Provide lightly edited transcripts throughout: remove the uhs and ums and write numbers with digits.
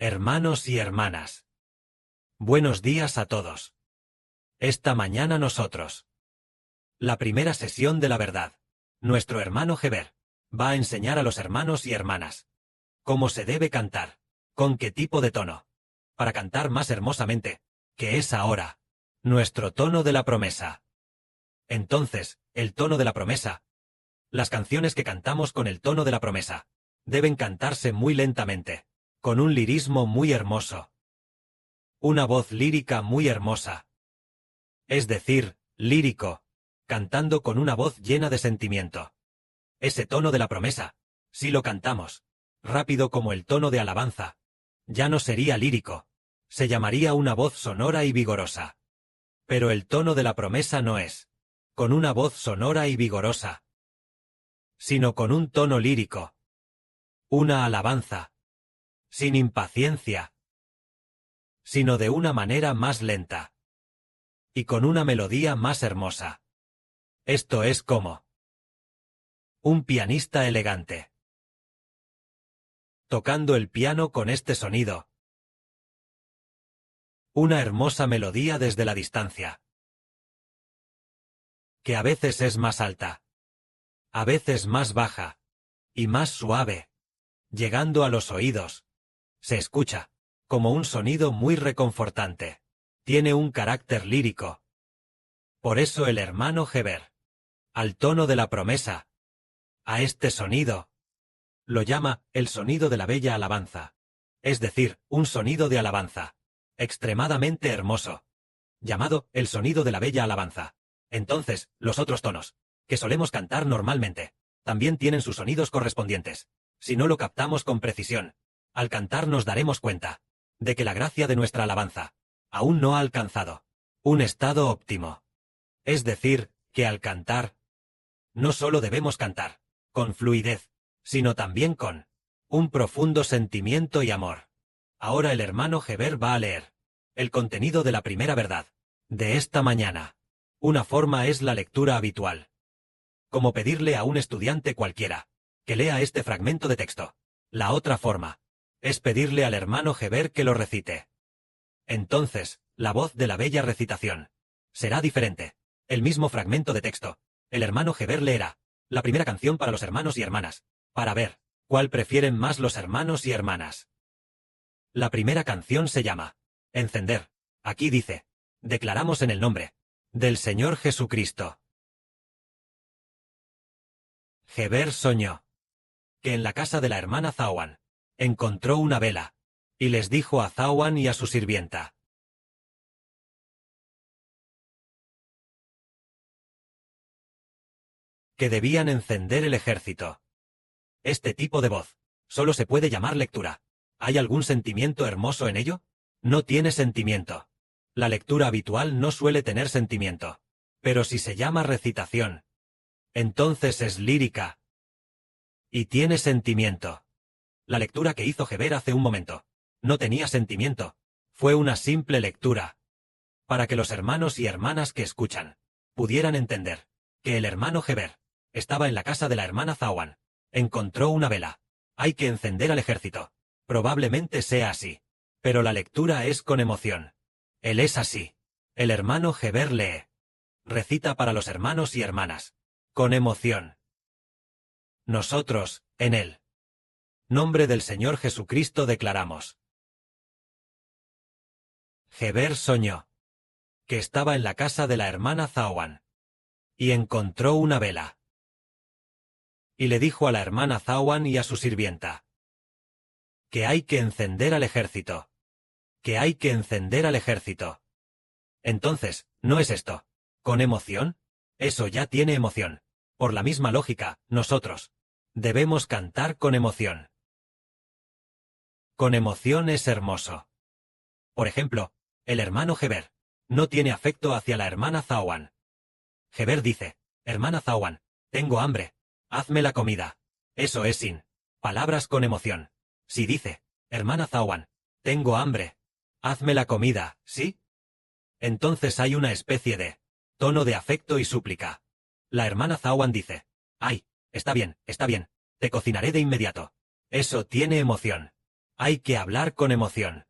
Hermanos y hermanas. Buenos días a todos. Esta mañana nosotros. La primera sesión de la verdad. Nuestro hermano Heber va a enseñar a los hermanos y hermanas cómo se debe cantar, con qué tipo de tono, para cantar más hermosamente, que es ahora nuestro tono de la promesa. Entonces, el tono de la promesa. Las canciones que cantamos con el tono de la promesa deben cantarse muy lentamente, con un lirismo muy hermoso. Una voz lírica muy hermosa. Es decir, lírico, cantando con una voz llena de sentimiento. Ese tono de la promesa, si lo cantamos rápido como el tono de alabanza, ya no sería lírico, se llamaría una voz sonora y vigorosa. Pero el tono de la promesa no es con una voz sonora y vigorosa, sino con un tono lírico. Una alabanza. Sin impaciencia, sino de una manera más lenta. Y con una melodía más hermosa. Esto es como un pianista elegante, tocando el piano con este sonido. Una hermosa melodía desde la distancia, que a veces es más alta, a veces más baja, y más suave, llegando a los oídos. Se escucha como un sonido muy reconfortante. Tiene un carácter lírico. Por eso el hermano Heber, al tono de la promesa, a este sonido, lo llama el sonido de la bella alabanza. Es decir, un sonido de alabanza, extremadamente hermoso, llamado el sonido de la bella alabanza. Entonces, los otros tonos, que solemos cantar normalmente, también tienen sus sonidos correspondientes. Si no lo captamos con precisión, al cantar nos daremos cuenta de que la gracia de nuestra alabanza aún no ha alcanzado un estado óptimo. Es decir, que al cantar, no solo debemos cantar con fluidez, sino también con un profundo sentimiento y amor. Ahora el hermano Heber va a leer el contenido de la primera verdad de esta mañana. Una forma es la lectura habitual, como pedirle a un estudiante cualquiera que lea este fragmento de texto. La otra forma es pedirle al hermano Heber que lo recite. Entonces, la voz de la bella recitación será diferente. El mismo fragmento de texto, el hermano Heber leerá la primera canción para los hermanos y hermanas, para ver cuál prefieren más los hermanos y hermanas. La primera canción se llama Encender. Aquí dice: declaramos en el nombre del Señor Jesucristo. Heber soñó que en la casa de la hermana Zawan encontró una vela, y les dijo a Zawan y a su sirvienta que debían encender el ejército. Este tipo de voz solo se puede llamar lectura. ¿Hay algún sentimiento hermoso en ello? No tiene sentimiento. La lectura habitual no suele tener sentimiento. Pero si se llama recitación, entonces es lírica y tiene sentimiento. La lectura que hizo Heber hace un momento no tenía sentimiento. Fue una simple lectura, para que los hermanos y hermanas que escuchan pudieran entender que el hermano Heber estaba en la casa de la hermana Zawan. Encontró una vela. Hay que encender al ejército. Probablemente sea así. Pero la lectura es con emoción. Él es así. El hermano Heber lee. Recita para los hermanos y hermanas. Con emoción. Nosotros, en el nombre del Señor Jesucristo declaramos. Heber soñó que estaba en la casa de la hermana Zawan y encontró una vela. Y le dijo a la hermana Zawan y a su sirvienta que hay que encender al ejército. Que hay que encender al ejército. Entonces, ¿no es esto con emoción? Eso ya tiene emoción. Por la misma lógica, nosotros debemos cantar con emoción. Con emoción es hermoso. Por ejemplo, el hermano Heber no tiene afecto hacia la hermana Zawan. Heber dice: hermana Zawan, tengo hambre, hazme la comida. Eso es sin palabras con emoción. Si dice: hermana Zawan, tengo hambre, hazme la comida, ¿sí? Entonces hay una especie de tono de afecto y súplica. La hermana Zawan dice: ay, está bien, te cocinaré de inmediato. Eso tiene emoción. Hay que hablar con emoción.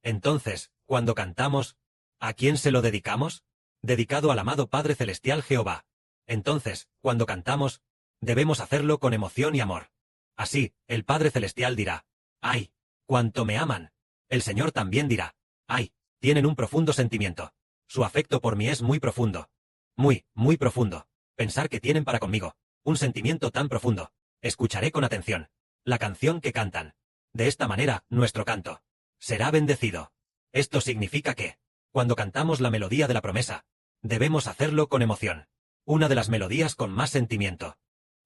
Entonces, cuando cantamos, ¿a quién se lo dedicamos? Dedicado al amado Padre Celestial Jehová. Entonces, cuando cantamos, debemos hacerlo con emoción y amor. Así, el Padre Celestial dirá, ¡ay! ¡Cuánto me aman! El Señor también dirá, ¡ay! Tienen un profundo sentimiento. Su afecto por mí es muy profundo. Muy, muy profundo. Pensar que tienen para conmigo un sentimiento tan profundo. Escucharé con atención la canción que cantan. De esta manera, nuestro canto será bendecido. Esto significa que, cuando cantamos la melodía de la promesa, debemos hacerlo con emoción. Una de las melodías con más sentimiento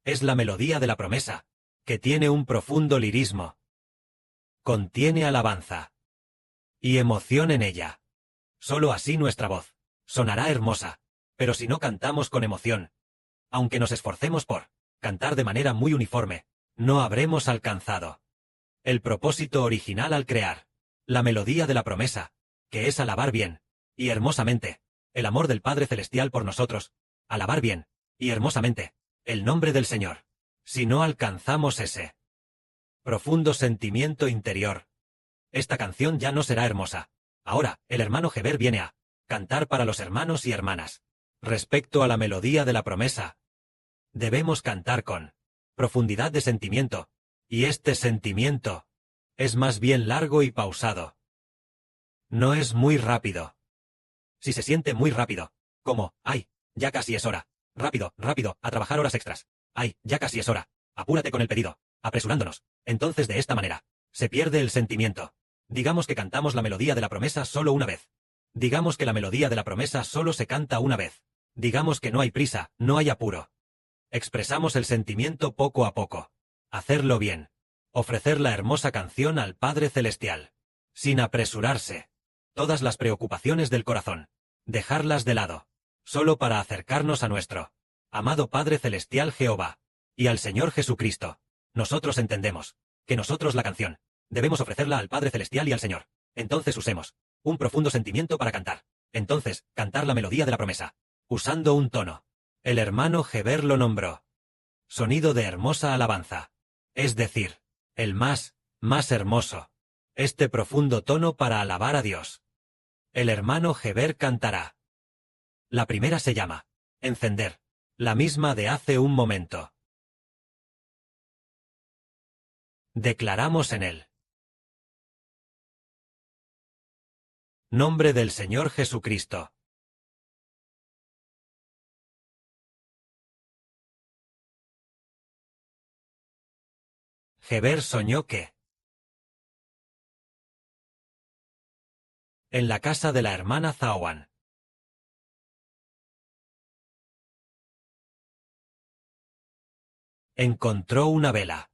es la melodía de la promesa, que tiene un profundo lirismo. Contiene alabanza y emoción en ella. Solo así nuestra voz sonará hermosa, pero si no cantamos con emoción, aunque nos esforcemos por cantar de manera muy uniforme, no habremos alcanzado el propósito original al crear la melodía de la promesa, que es alabar bien y hermosamente el amor del Padre Celestial por nosotros, alabar bien y hermosamente el nombre del Señor. Si no alcanzamos ese profundo sentimiento interior, esta canción ya no será hermosa. Ahora, el hermano Heber viene a cantar para los hermanos y hermanas. Respecto a la melodía de la promesa, debemos cantar con profundidad de sentimiento, y este sentimiento es más bien largo y pausado. No es muy rápido. Si se siente muy rápido, como, ¡ay! Ya casi es hora. Rápido, rápido, a trabajar horas extras. ¡Ay! Ya casi es hora. Apúrate con el pedido. Apresurándonos. Entonces de esta manera, se pierde el sentimiento. Digamos que cantamos la melodía de la promesa solo una vez. Digamos que la melodía de la promesa solo se canta una vez. Digamos que no hay prisa, no hay apuro. Expresamos el sentimiento poco a poco. Hacerlo bien. Ofrecer la hermosa canción al Padre Celestial. Sin apresurarse. Todas las preocupaciones del corazón. Dejarlas de lado. Solo para acercarnos a nuestro amado Padre Celestial Jehová. Y al Señor Jesucristo. Nosotros entendemos que nosotros la canción debemos ofrecerla al Padre Celestial y al Señor. Entonces usemos un profundo sentimiento para cantar. Entonces, cantar la melodía de la promesa. Usando un tono. El hermano Heber lo nombró sonido de hermosa alabanza. Es decir, el más hermoso. Este profundo tono para alabar a Dios. El hermano Heber cantará. La primera se llama encender. La misma de hace un momento. Declaramos en él. Nombre del Señor Jesucristo. Heber soñó que en la casa de la hermana Zawan encontró una vela.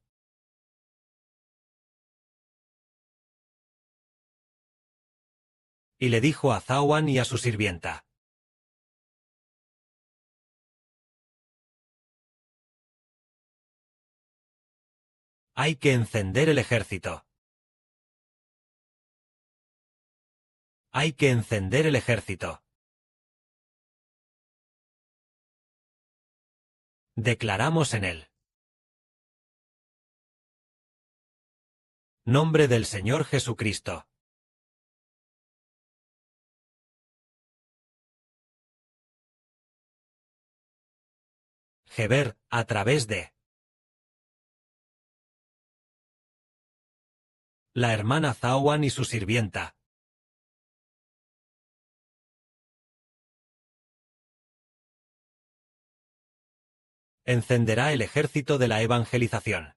Y le dijo a Zawan y a su sirvienta. Hay que encender el ejército. Hay que encender el ejército. Declaramos en él. Nombre del Señor Jesucristo. Heber, a través de la hermana Zawan y su sirvienta. Encenderá el ejército de la evangelización.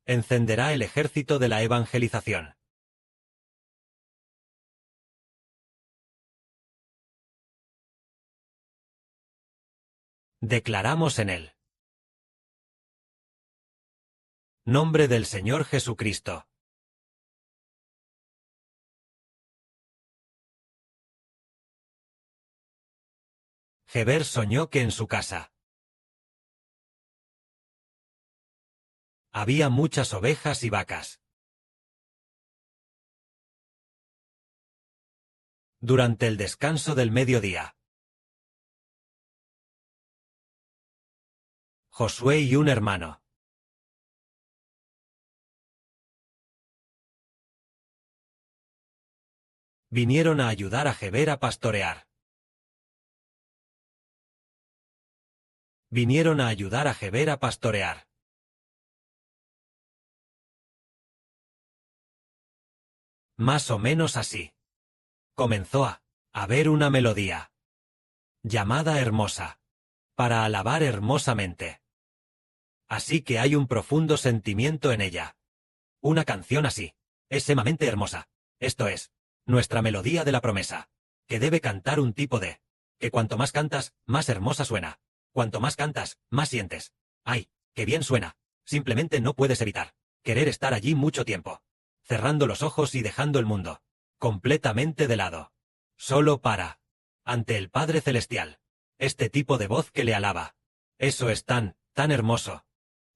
Encenderá el ejército de la evangelización. Declaramos en él. Nombre del Señor Jesucristo. Heber soñó que en su casa había muchas ovejas y vacas. Durante el descanso del mediodía, Josué y un hermano. Vinieron a ayudar a Heber a pastorear. Vinieron a ayudar a Heber a pastorear. Más o menos así. Comenzó a haber una melodía llamada hermosa, para alabar hermosamente. Así que hay un profundo sentimiento en ella. Una canción así es sumamente hermosa. Esto es nuestra melodía de la promesa, que debe cantar un tipo de que cuanto más cantas, más hermosa suena. Cuanto más cantas, más sientes. ¡Ay, qué bien suena! Simplemente no puedes evitar querer estar allí mucho tiempo, cerrando los ojos y dejando el mundo completamente de lado. Solo para ante el Padre Celestial. Este tipo de voz que le alaba. Eso es tan hermoso.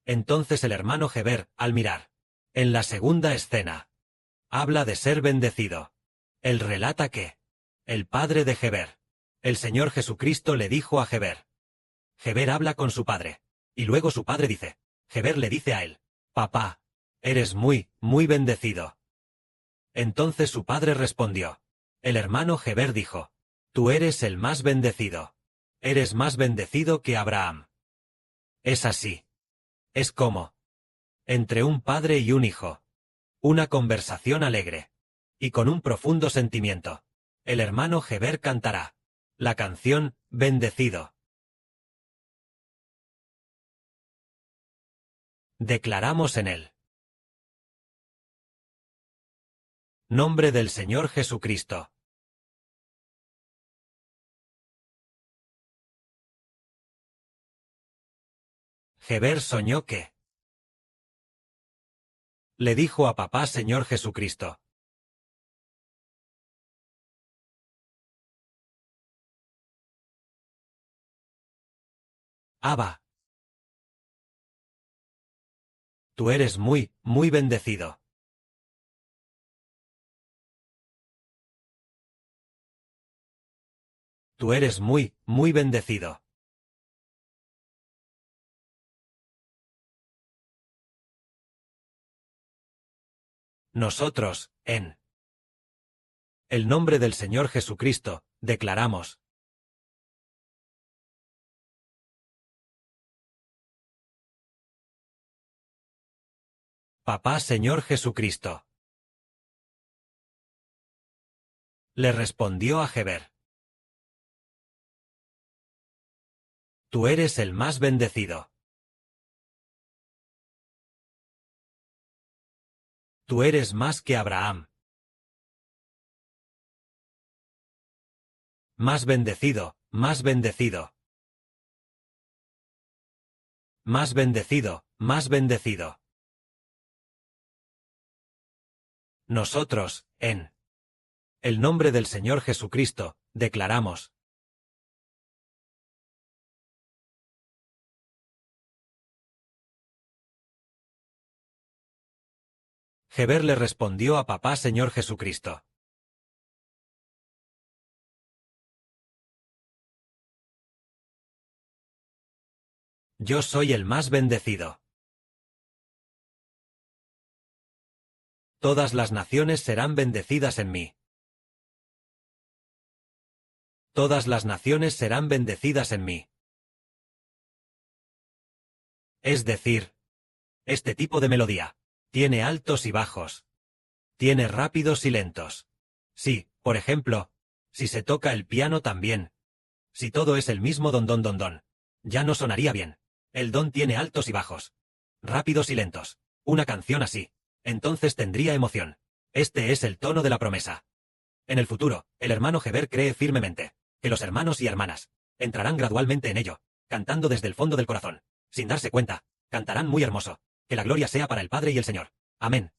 Entonces el hermano Heber, al mirar en la segunda escena, habla de ser bendecido. Él relata que el padre de Heber, el Señor Jesucristo, le dijo a Heber. Heber habla con su padre, y luego su padre dice, Heber le dice a él, papá, eres muy bendecido. Entonces su padre respondió. El hermano Heber dijo, tú eres el más bendecido. Eres más bendecido que Abraham. Es así. Es como entre un padre y un hijo. Una conversación alegre. Y con un profundo sentimiento. El hermano Heber cantará la canción Bendecido. Declaramos en él. Nombre del Señor Jesucristo. Heber soñó que le dijo a papá Señor Jesucristo. Abba. Tú eres muy bendecido. Tú eres muy bendecido. Nosotros, en el nombre del Señor Jesucristo, declaramos. Papá Señor Jesucristo. Le respondió a Heber. Tú eres el más bendecido. Tú eres más que Abraham. Más bendecido, más bendecido. Más bendecido, más bendecido. Nosotros, en el nombre del Señor Jesucristo, declaramos. Heber le respondió a papá Señor Jesucristo. Yo soy el más bendecido. Todas las naciones serán bendecidas en mí. Todas las naciones serán bendecidas en mí. Es decir, este tipo de melodía tiene altos y bajos. Tiene rápidos y lentos. Sí, por ejemplo, si se toca el piano también. Si todo es el mismo don, ya no sonaría bien. El don tiene altos y bajos. Rápidos y lentos. Una canción así. Entonces tendría emoción. Este es el tono de la promesa. En el futuro, el hermano Heber cree firmemente que los hermanos y hermanas entrarán gradualmente en ello, cantando desde el fondo del corazón. Sin darse cuenta, cantarán muy hermoso. Que la gloria sea para el Padre y el Señor. Amén.